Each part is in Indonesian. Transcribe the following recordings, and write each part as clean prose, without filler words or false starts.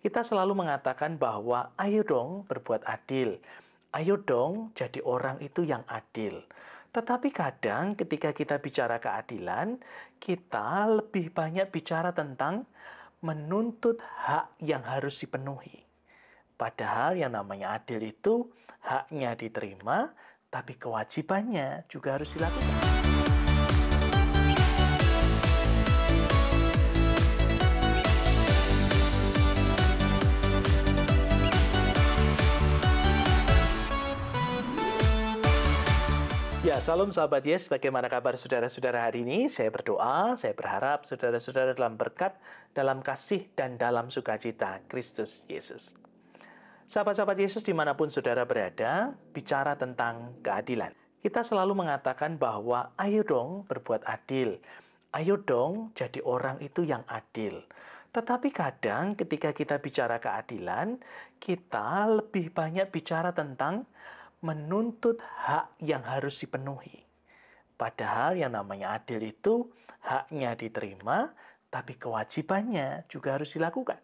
Kita selalu mengatakan bahwa ayo dong berbuat adil. Ayo dong jadi orang itu yang adil. Tetapi kadang ketika kita bicara keadilan, kita lebih banyak bicara tentang menuntut hak yang harus dipenuhi. Padahal yang namanya adil itu haknya diterima, tapi kewajibannya juga harus dilakukan. Ya, salam sahabat Yes. Bagaimana kabar saudara-saudara hari ini? Saya berdoa, saya berharap saudara-saudara dalam berkat, dalam kasih, dan dalam sukacita Kristus Yesus. Sahabat-sahabat Yesus dimanapun saudara berada, bicara tentang keadilan. Kita selalu mengatakan bahwa ayo dong berbuat adil. Ayo dong jadi orang itu yang adil. Tetapi kadang ketika kita bicara keadilan, kita lebih banyak bicara tentang menuntut hak yang harus dipenuhi. Padahal yang namanya adil itu haknya diterima, tapi kewajibannya juga harus dilakukan.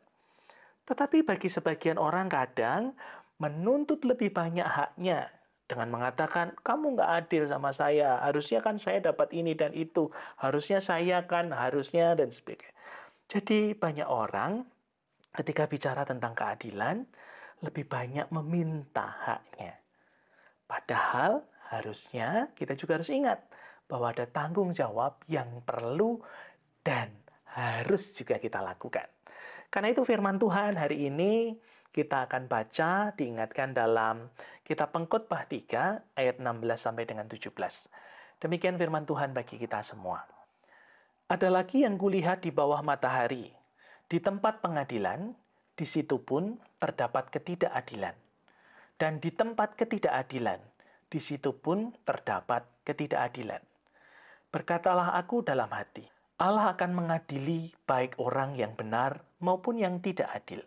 Tetapi bagi sebagian orang kadang menuntut lebih banyak haknya dengan mengatakan, kamu nggak adil sama saya, harusnya kan saya dapat ini dan itu, harusnya saya kan, harusnya, dan sebagainya. Jadi banyak orang ketika bicara tentang keadilan, lebih banyak meminta haknya. Padahal harusnya kita juga harus ingat bahwa ada tanggung jawab yang perlu dan harus juga kita lakukan. Karena itu firman Tuhan hari ini kita akan baca, diingatkan dalam kitab Pengkhotbah 3 ayat 16 sampai dengan 17. Demikian firman Tuhan bagi kita semua. Ada lagi yang kulihat di bawah matahari, di tempat pengadilan, di situ pun terdapat ketidakadilan. Dan di tempat ketidakadilan, di situ pun terdapat ketidakadilan. Berkatalah aku dalam hati, Allah akan mengadili baik orang yang benar maupun yang tidak adil.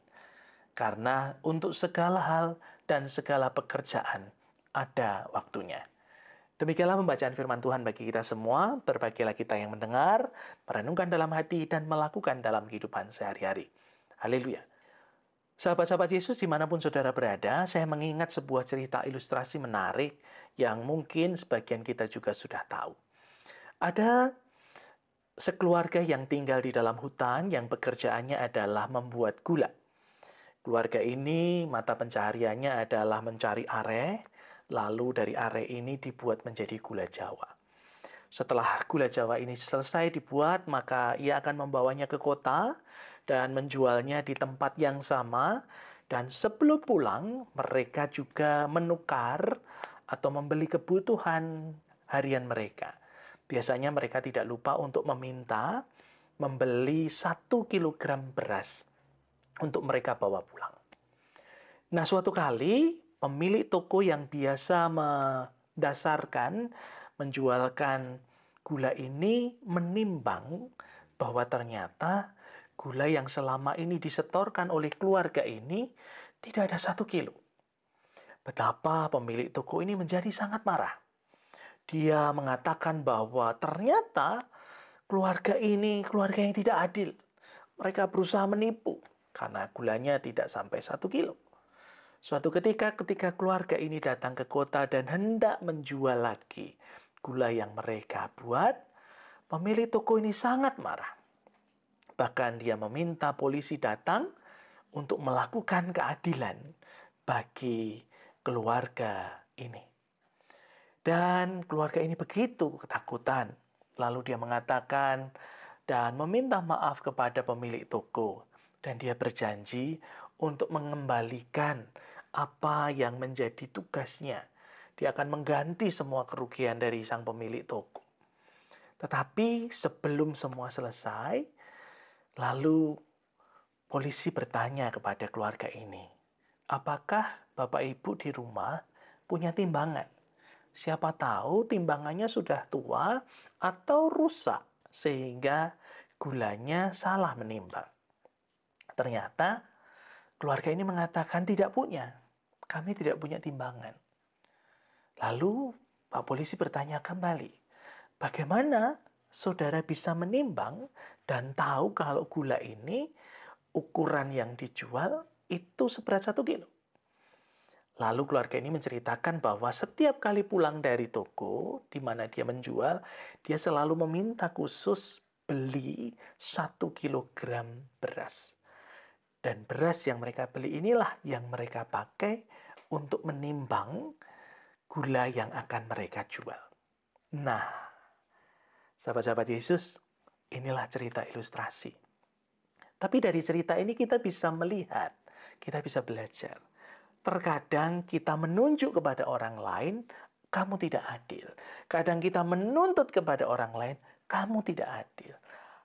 Karena untuk segala hal dan segala pekerjaan ada waktunya. Demikianlah pembacaan firman Tuhan bagi kita semua. Berbahagialah kita yang mendengar, merenungkan dalam hati, dan melakukan dalam kehidupan sehari-hari. Haleluya. Sahabat-sahabat Yesus dimanapun saudara berada, saya mengingat sebuah cerita ilustrasi menarik yang mungkin sebagian kita juga sudah tahu. Ada sekeluarga yang tinggal di dalam hutan yang pekerjaannya adalah membuat gula. Keluarga ini mata pencahariannya adalah mencari are, lalu dari are ini dibuat menjadi gula Jawa. Setelah gula Jawa ini selesai dibuat, maka ia akan membawanya ke kota dan menjualnya di tempat yang sama. Dan sebelum pulang, mereka juga menukar atau membeli kebutuhan harian mereka. Biasanya mereka tidak lupa untuk meminta membeli 1 kilogram beras untuk mereka bawa pulang. Nah, suatu kali pemilik toko yang biasa menjualkan gula ini menimbang bahwa ternyata gula yang selama ini disetorkan oleh keluarga ini tidak ada 1 kilo. Betapa pemilik toko ini menjadi sangat marah. Dia mengatakan bahwa ternyata keluarga ini keluarga yang tidak adil. Mereka berusaha menipu karena gulanya tidak sampai 1 kilo. Suatu ketika keluarga ini datang ke kota dan hendak menjual lagi gula yang mereka buat, pemilik toko ini sangat marah. Bahkan dia meminta polisi datang untuk melakukan keadilan bagi keluarga ini. Dan keluarga ini begitu ketakutan. Lalu dia mengatakan dan meminta maaf kepada pemilik toko. Dan dia berjanji untuk mengembalikan apa yang menjadi tugasnya. Dia akan mengganti semua kerugian dari sang pemilik toko. Tetapi sebelum semua selesai, lalu polisi bertanya kepada keluarga ini, apakah Bapak Ibu di rumah punya timbangan? Siapa tahu timbangannya sudah tua atau rusak sehingga gulanya salah menimbang. Ternyata keluarga ini mengatakan tidak punya. Kami tidak punya timbangan. Lalu Pak Polisi bertanya kembali, bagaimana saudara bisa menimbang dan tahu kalau gula ini ukuran yang dijual itu seberat 1 kilo. Lalu keluarga ini menceritakan bahwa setiap kali pulang dari toko di mana dia menjual, dia selalu meminta khusus beli 1 kilogram beras. Dan beras yang mereka beli inilah yang mereka pakai untuk menimbang gula yang akan mereka jual. Nah, sahabat-sahabat Yesus, inilah cerita ilustrasi. Tapi dari cerita ini kita bisa melihat, kita bisa belajar. Terkadang kita menunjuk kepada orang lain, kamu tidak adil. Kadang kita menuntut kepada orang lain, kamu tidak adil.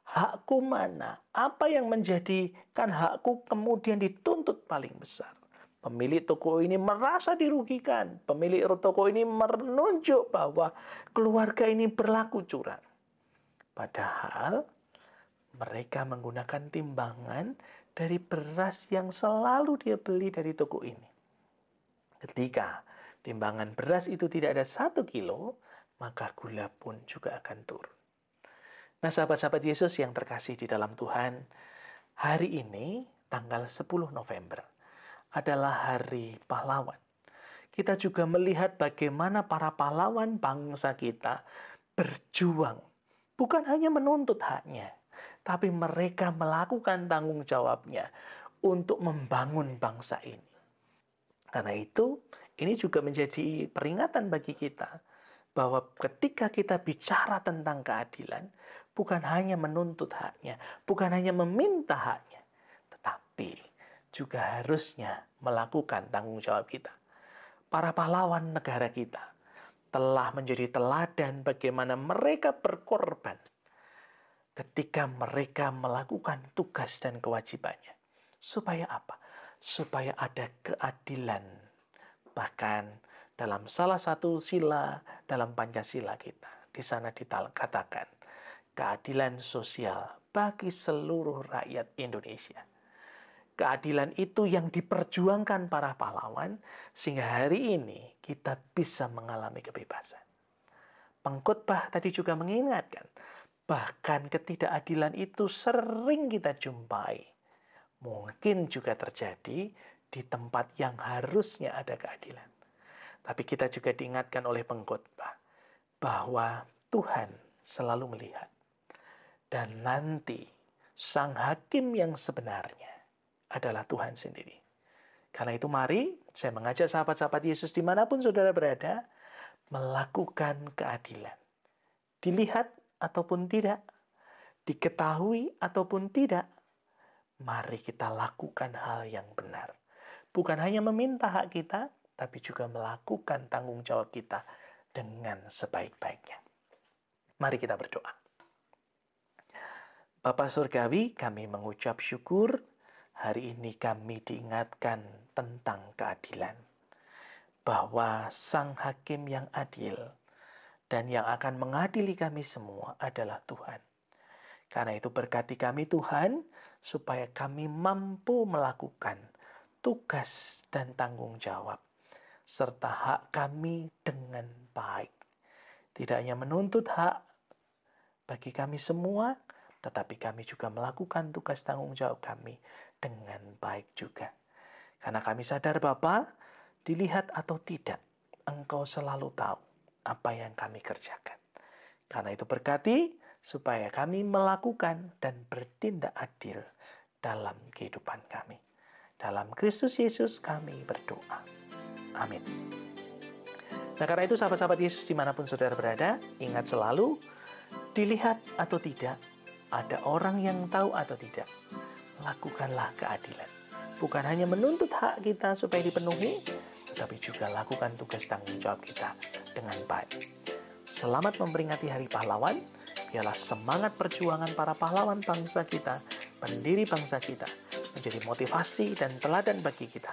Hakku mana? Apa yang menjadikan hakku kemudian dituntut paling besar? Pemilik toko ini merasa dirugikan. Pemilik toko ini menunjuk bahwa keluarga ini berlaku curang. Padahal mereka menggunakan timbangan dari beras yang selalu dia beli dari toko ini. Ketika timbangan beras itu tidak ada 1 kilo, maka gula pun juga akan turun. Nah, sahabat-sahabat Yesus yang terkasih di dalam Tuhan, hari ini, tanggal 10 November, adalah Hari Pahlawan. Kita juga melihat bagaimana para pahlawan bangsa kita berjuang. Bukan hanya menuntut haknya, tapi mereka melakukan tanggung jawabnya untuk membangun bangsa ini. Karena itu, ini juga menjadi peringatan bagi kita bahwa ketika kita bicara tentang keadilan, bukan hanya menuntut haknya, bukan hanya meminta haknya, tetapi juga harusnya melakukan tanggung jawab kita. Para pahlawan negara kita telah menjadi teladan bagaimana mereka berkorban ketika mereka melakukan tugas dan kewajibannya. Supaya apa? Supaya ada keadilan. Bahkan dalam salah satu sila dalam Pancasila kita, di sana dikatakan keadilan sosial bagi seluruh rakyat Indonesia. Keadilan itu yang diperjuangkan para pahlawan sehingga hari ini kita bisa mengalami kebebasan. Pengkhotbah tadi juga mengingatkan, bahkan ketidakadilan itu sering kita jumpai. Mungkin juga terjadi di tempat yang harusnya ada keadilan. Tapi kita juga diingatkan oleh pengkhotbah bahwa Tuhan selalu melihat. Dan nanti sang hakim yang sebenarnya adalah Tuhan sendiri. Karena itu mari saya mengajak sahabat-sahabat Yesus dimanapun saudara berada, melakukan keadilan. Dilihat ataupun tidak, diketahui ataupun tidak, mari kita lakukan hal yang benar. Bukan hanya meminta hak kita, tapi juga melakukan tanggung jawab kita dengan sebaik-baiknya. Mari kita berdoa. Bapa Surgawi, kami mengucap syukur hari ini kami diingatkan tentang keadilan. Bahwa Sang Hakim yang adil dan yang akan mengadili kami semua adalah Tuhan. Karena itu berkati kami Tuhan, supaya kami mampu melakukan tugas dan tanggung jawab, serta hak kami dengan baik. Tidak hanya menuntut hak bagi kami semua, tetapi kami juga melakukan tugas tanggung jawab kami dengan baik juga. Karena kami sadar Bapa, dilihat atau tidak, Engkau selalu tahu apa yang kami kerjakan. Karena itu berkati, supaya kami melakukan dan bertindak adil dalam kehidupan kami. Dalam Kristus Yesus kami berdoa. Amin. Nah, karena itu sahabat-sahabat Yesus dimanapun saudara berada, ingat selalu, dilihat atau tidak, ada orang yang tahu atau tidak, lakukanlah keadilan. Bukan hanya menuntut hak kita supaya dipenuhi, tetapi juga lakukan tugas tanggung jawab kita dengan baik. Selamat memperingati Hari Pahlawan. Biarlah semangat perjuangan para pahlawan bangsa kita, pendiri bangsa kita, menjadi motivasi dan teladan bagi kita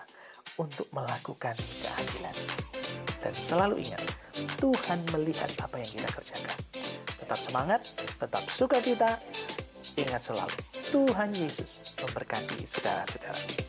untuk melakukan keadilan. Dan selalu ingat, Tuhan melihat apa yang kita kerjakan. Tetap semangat, tetap sukacita. Ingat selalu, Tuhan Yesus memberkati saudara-saudara.